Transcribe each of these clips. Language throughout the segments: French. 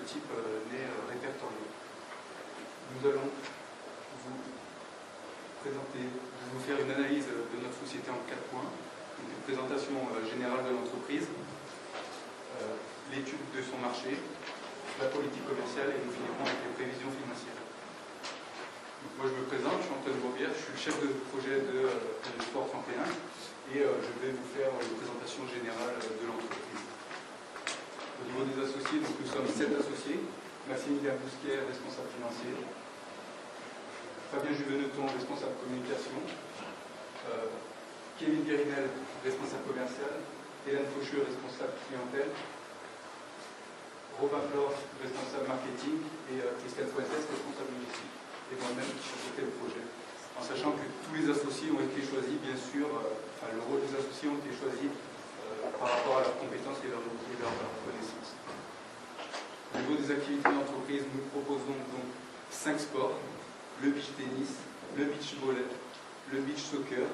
type n'est répertorié. Nous allons vous faire une analyse de notre société en 4 points. Donc, une présentation générale de l'entreprise, l'étude de son marché, la politique commerciale et nous finirons avec les prévisions financières. Donc, moi je me présente, je suis Antoine Bourbière, je suis le chef de projet de Sport 31 et je vais vous faire une présentation générale de l'entreprise. Au niveau des associés, donc nous sommes 7 associés. Maximilien Bousquet, responsable financier. Fabien Juveneton, responsable communication. Kevin Guérinel, responsable commercial. Hélène Faucheux, responsable clientèle. Robin Flore, responsable marketing. Et Christelle Fuentes, responsable logistique. Et moi-même qui chapeautais le projet. En sachant que tous les associés ont été choisis, bien sûr, le rôle des associés ont été choisis par rapport à leurs compétences et leurs connaissances. Au niveau des activités d'entreprise, nous proposons donc 5 sports. Le beach tennis, le beach volley, le beach soccer,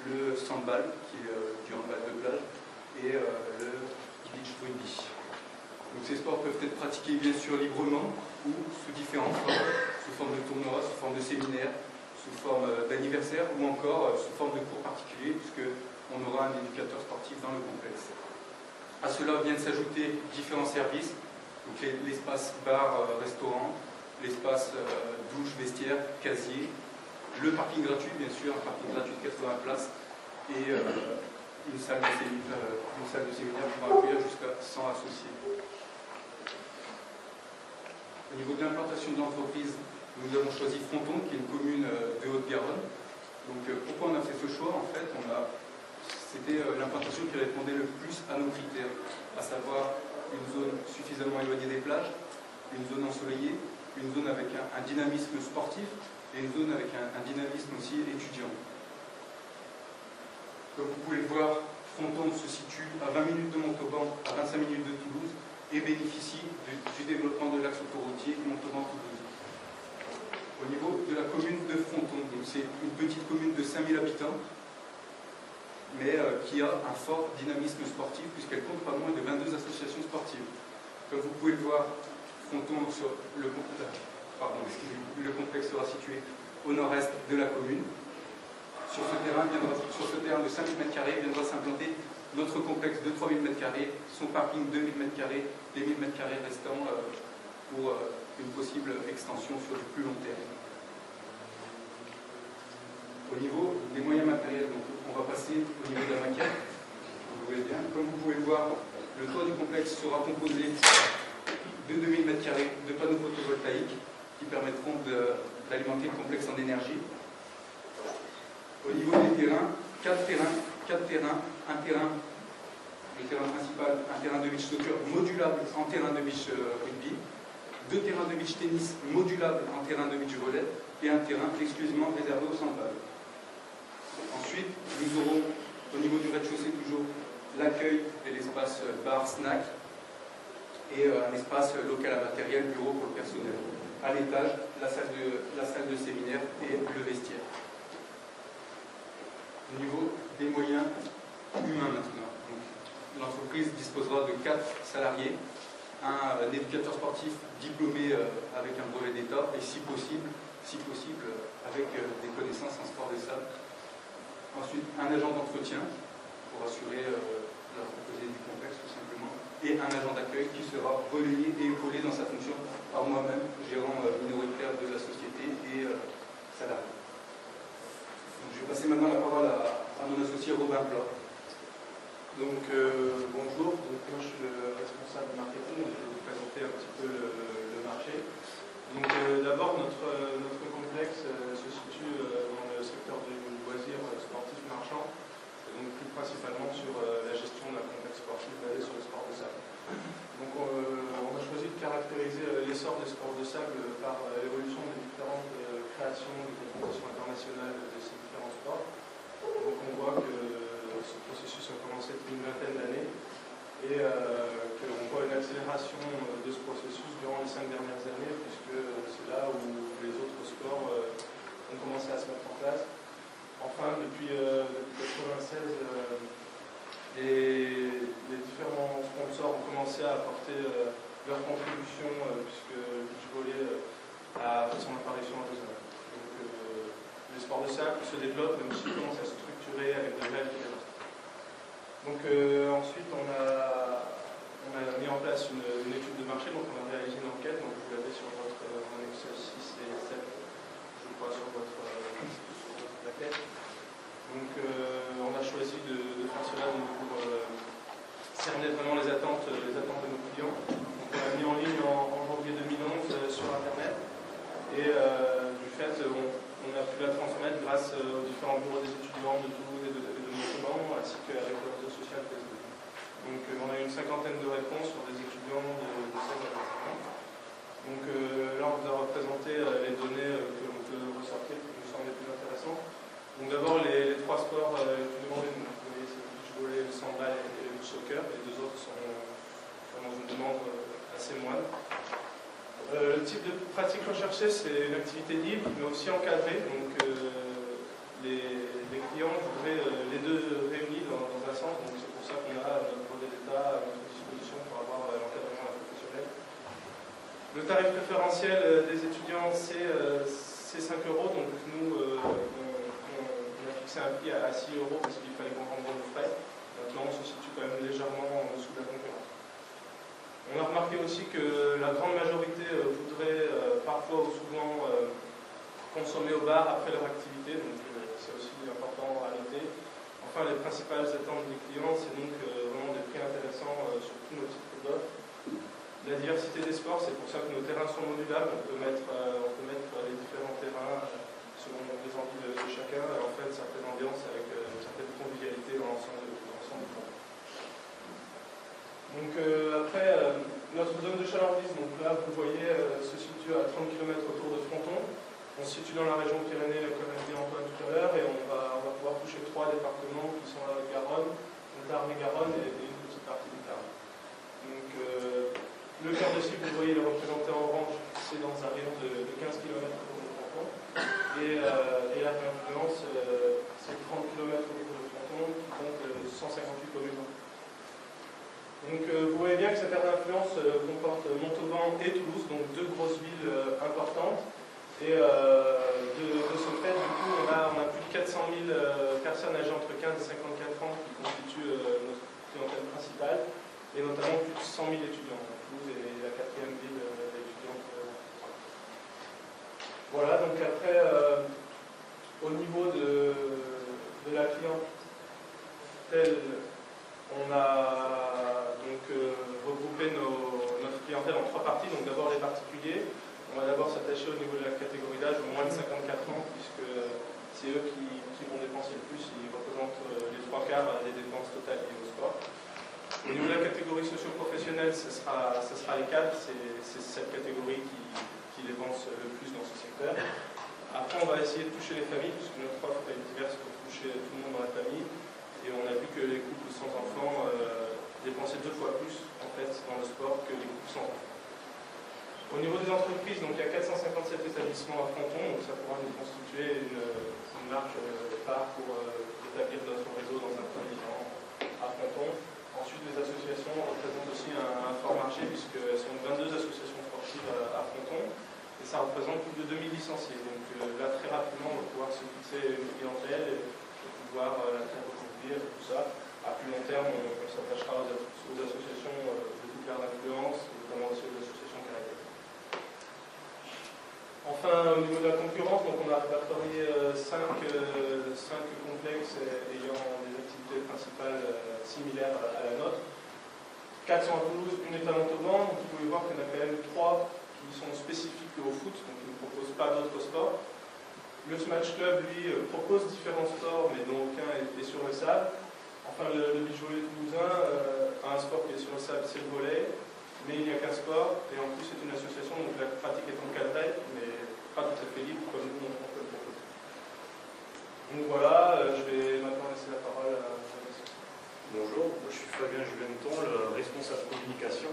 le sandball, qui est du handball de plage, et le beach rugby. Donc ces sports peuvent être pratiqués bien sûr librement ou sous différentes formes, sous forme de tournois, sous forme de séminaires, sous forme d'anniversaire ou encore sous forme de cours particuliers, puisqu'on aura un éducateur sportif dans le complexe. À cela viennent s'ajouter différents services, donc l'espace bar, restaurant, l'espace douche, vestiaire, casier, le parking gratuit, bien sûr, un parking gratuit de 80 places et une salle de séminaire pouvant accueillir jusqu'à 100 associés. Au niveau de l'implantation de l'entreprise, nous avons choisi Fronton, qui est une commune de Haute-Garonne. Donc pourquoi on a fait ce choix? En fait, c'était l'implantation qui répondait le plus à nos critères, à savoir une zone suffisamment éloignée des plages, une zone ensoleillée, une zone avec un dynamisme sportif et une zone avec un dynamisme aussi étudiant. Comme vous pouvez le voir, Fronton se situe à 20 minutes de Montauban, à 25 minutes de Toulouse et bénéficie du développement de l'axe autoroutier Montauban-Toulouse. Au niveau de la commune de Fronton, c'est une petite commune de 5000 habitants, mais qui a un fort dynamisme sportif puisqu'elle compte pas moins de 22 associations sportives. Comme vous pouvez le voir, Fronton, le complexe sera situé au nord-est de la commune. Sur ce terrain de 5000 m² viendra s'implanter notre complexe de 3000 m², son parking 2000 m², les 1000 m² restants pour une possible extension sur du plus long terme. Au niveau des moyens matériels, donc on va passer au niveau de la maquette. Vous voyez bien, comme vous pouvez le voir, le toit du complexe sera composé de 2000 m² de panneaux photovoltaïques qui permettront d'alimenter le complexe en énergie. Au niveau des terrains, 4 terrains, un terrain, le terrain principal, un terrain de beach soccer modulable en terrain de beach rugby, 2 terrains de beach tennis modulables en terrain de beach volley et un terrain exclusivement réservé au sandball. Ensuite, nous aurons au niveau du rez-de-chaussée toujours l'accueil et l'espace bar-snack et un espace local à matériel, bureau pour le personnel. À l'étage, la salle de séminaire et le vestiaire. Au niveau des moyens humains maintenant. L'entreprise disposera de 4 salariés, un éducateur sportif diplômé avec un brevet d'État et si possible avec des connaissances en sport de salle. Ensuite, un agent d'entretien pour assurer la propreté du complexe tout simplement. Et un agent d'accueil qui sera relayé et épaulé dans sa fonction par moi-même, gérant minoritaire de la société et salarié. Donc, je vais passer maintenant la parole à mon associé Robin Flore. Donc bonjour, moi je suis le responsable marketing, je vais vous présenter un petit peu le marché. Donc d'abord notre complexe se situe dans le secteur du loisir sportif marchand, et donc plus principalement sur la gestion d'un complexe sportif basé sur le sport de sable. Donc on a choisi de caractériser l'essor des sports de sable par l'évolution des différentes créations, des compétitions internationales de ces différents sports. Donc on voit que ce processus a commencé depuis une vingtaine d'années et qu'on voit une accélération de ce processus durant les 5 dernières années, puisque c'est là où les autres sports ont commencé à se mettre en place. Enfin, depuis 1996, les différents sponsors ont commencé à apporter leur contribution, puisque le beach volley a fait son apparition en 2009. Donc les sports de sable se développent, même s'ils commencent à se structurer avec de réelles fédérations. Donc ensuite, on a mis en place une étude de marché, donc on a réalisé une enquête, donc vous l'avez sur votre Excel 6 et 7, je crois, sur votre plaquette. Donc on a choisi de faire cela pour cerner vraiment les attentes de nos clients. Donc on l'a mis en ligne en janvier 2011 sur Internet, et du fait, on a pu la transmettre grâce aux différents bureaux des étudiants de Toulouse et de Montauban, ainsi qu'avec le réseau social Facebook. Donc on a eu une cinquantaine de réponses sur des étudiants de 16 à 25 ans. Donc là on vous a représenté les données que l'on peut ressortir, qui nous semblent les plus intéressantes. Donc d'abord les trois sports plus demandés, vous voyez, c'est le beach volley, le handball et le soccer. Les deux autres sont dans une demande assez moindre. Le type de pratique recherchée, c'est une activité libre, mais aussi encadrée. Donc les clients voudraient les deux réunis dans un sens. Donc c'est pour ça qu'on a notre brevet d'État à notre disposition pour avoir l'encadrement professionnel. Le tarif préférentiel des étudiants, c'est 5 €. Donc nous, on a fixé un prix à 6 € parce qu'il fallait qu'on rembourse nos frais. Maintenant, on se situe quand même légèrement en dessous de la concurrence. On a remarqué aussi que la grande majorité voudrait parfois ou souvent consommer au bar après leur activité, donc c'est aussi important à noter. Enfin, les principales attentes des clients, c'est donc vraiment des prix intéressants sur tous nos types d'offres. La diversité des sports, c'est pour ça que nos terrains sont modulables. On peut mettre les différents terrains selon les envies de chacun. En fait, certaines ambiances avec une certaine convivialité dans l'ensemble du monde. Donc après, notre zone de chalandise, donc là vous voyez, se situe à 30 km autour de Fronton. On se situe dans la région Pyrénées, comme a dit Antoine tout à l'heure, et on va pouvoir toucher 3 départements qui sont la Garonne, le Tarn-et-Garonne et une petite partie du Tarn. Donc le cœur de cible, vous voyez, il est représenté en orange, c'est dans un rayon de 15 km autour de Fronton. Et la influence, c'est 30 km autour de Fronton, qui compte 158 communes. Donc vous voyez bien que cette aire d'influence comporte Montauban et Toulouse, donc deux grosses villes importantes. Et de ce fait, du coup, on a plus de 400 000 personnes âgées entre 15 et 54 ans qui constituent notre clientèle principale, et notamment plus de 100 000 étudiants. Toulouse est la 4e ville étudiante. Voilà, donc après, au niveau de la clientèle, on a donc regroupé notre clientèle en 3 parties. Donc d'abord les particuliers. On va d'abord s'attacher au niveau de la catégorie d'âge au moins de 54 ans, puisque c'est eux qui vont dépenser le plus. Ils représentent les 3/4 des dépenses totales liées au sport. Au niveau de la catégorie socio-professionnelle, ce sera les cadres. C'est cette catégorie qui dépense le plus dans ce secteur. Après, on va essayer de toucher les familles, puisque notre offre est diverse pour toucher tout le monde dans la famille. Et on a vu que les couples sans enfants dépensaient 2 fois plus en fait, dans le sport que les couples sans enfants. Au niveau des entreprises, donc, il y a 457 établissements à Fronton, donc ça pourra nous constituer une marge part pour établir notre réseau dans un premier temps à Fronton. Ensuite, les associations représentent aussi un fort marché, puisqu'elles sont 22 associations sportives à Fronton, et ça représente plus de 2000 licenciés. Donc là, très rapidement, on va pouvoir se fixer une clientèle et pouvoir la faire reconduire, tout ça. À plus long terme, on s'attachera aux associations de toute l'ère d'influence, notamment aussi aux associations caractéristiques. Enfin, au niveau de la concurrence, donc on a répertorié 5 complexes ayant des activités principales similaires à la nôtre. 4 sont à Toulouse, une est à Montauban. Donc vous pouvez voir qu'il y en a quand même 3 qui sont spécifiques au foot, donc ils ne proposent pas d'autres sports. Le Smash Club, lui, propose différents sports, mais dont aucun est sur le sable. Enfin, le beach volley toulousain a un sport qui est sur le sable, c'est le volley. Mais il n'y a qu'un sport, et en plus c'est une association, donc la pratique est encadrée, mais pas tout à fait libre comme nous on peut le proposer. Donc voilà, je vais maintenant laisser la parole à Jean-Baptiste. Bonjour, moi je suis Fabien Juventon, le responsable communication.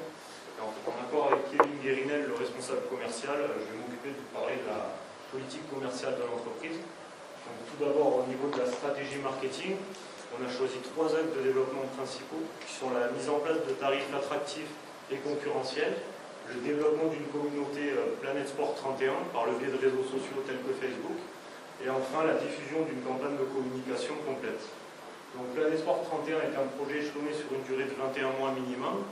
En accord avec Kevin Guérinel, le responsable commercial, je vais m'occuper de parler de la politique commerciale de l'entreprise. Tout d'abord, au niveau de la stratégie marketing, on a choisi 3 axes de développement principaux, qui sont la mise en place de tarifs attractifs et concurrentiels, le développement d'une communauté Planète Sport 31 par le biais de réseaux sociaux tels que Facebook, et enfin la diffusion d'une campagne de communication complète. Donc Planète Sport 31 est un projet échelonné sur une durée de 21 mois minimum.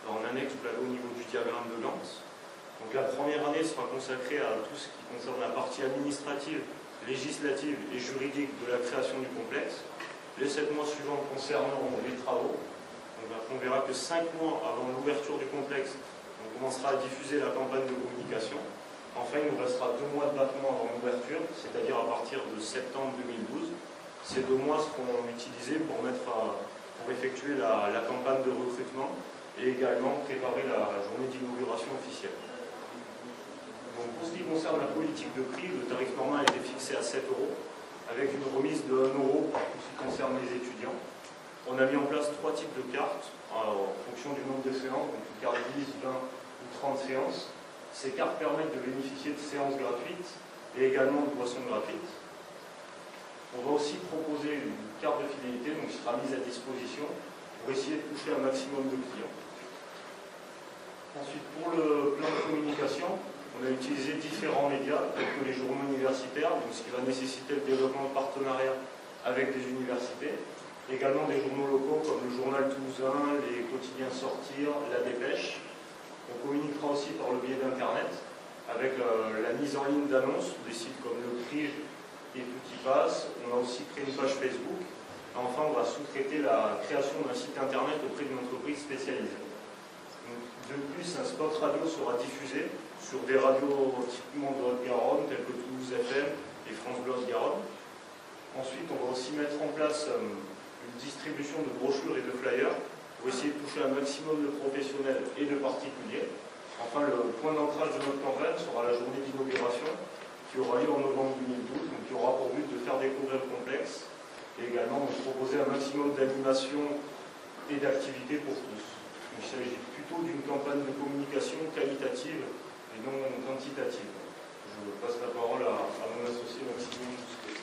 En annexe, vous l'avez au niveau du diagramme de Gantt. Donc la première année sera consacrée à tout ce qui concerne la partie administrative, législative et juridique de la création du complexe. Les 7 mois suivants concerneront les travaux. On verra que 5 mois avant l'ouverture du complexe, on commencera à diffuser la campagne de communication. Enfin, il nous restera 2 mois de battement avant l'ouverture, c'est-à-dire à partir de septembre 2012. Ces 2 mois seront utilisés pour effectuer la campagne de recrutement et également préparer la journée d'inauguration officielle. Donc, pour ce qui concerne la politique de prix, le tarif normal a été fixé à 7 €, avec une remise de 1 € pour ce qui concerne les étudiants. On a mis en place 3 types de cartes en fonction du nombre de séances, donc une carte 10, 20 ou 30 séances. Ces cartes permettent de bénéficier de séances gratuites et également de boissons gratuites. On va aussi proposer une carte de fidélité qui sera mise à disposition pour essayer de toucher un maximum de clients. Ensuite, pour le plan de communication, on a utilisé différents médias, tels que les journaux universitaires, donc ce qui va nécessiter le développement de partenariats avec des universités. Également des journaux locaux comme le Journal Toulousain, les quotidiens Sortir, La Dépêche. On communiquera aussi par le biais d'Internet, avec la mise en ligne d'annonces, des sites comme Le Crige et Tout y passe. On a aussi créé une page Facebook. Et enfin, on va sous-traiter la création d'un site Internet auprès d'une entreprise spécialisée. De plus, un spot radio sera diffusé sur des radios typiquement de Haute-Garonne, telles que Toulouse FM et France Bleu Haute-Garonne. Ensuite, on va aussi mettre en place une distribution de brochures et de flyers pour essayer de toucher un maximum de professionnels et de particuliers. Enfin, le point d'ancrage de notre campagne sera la journée d'inauguration qui aura lieu en novembre 2012, donc qui aura pour but de faire découvrir le complexe et également de proposer un maximum d'animation et d'activités pour tous. Il s'agit plutôt d'une campagne de communication qualitative et non quantitative. Je passe la parole à mon associé Maxime Bousquet.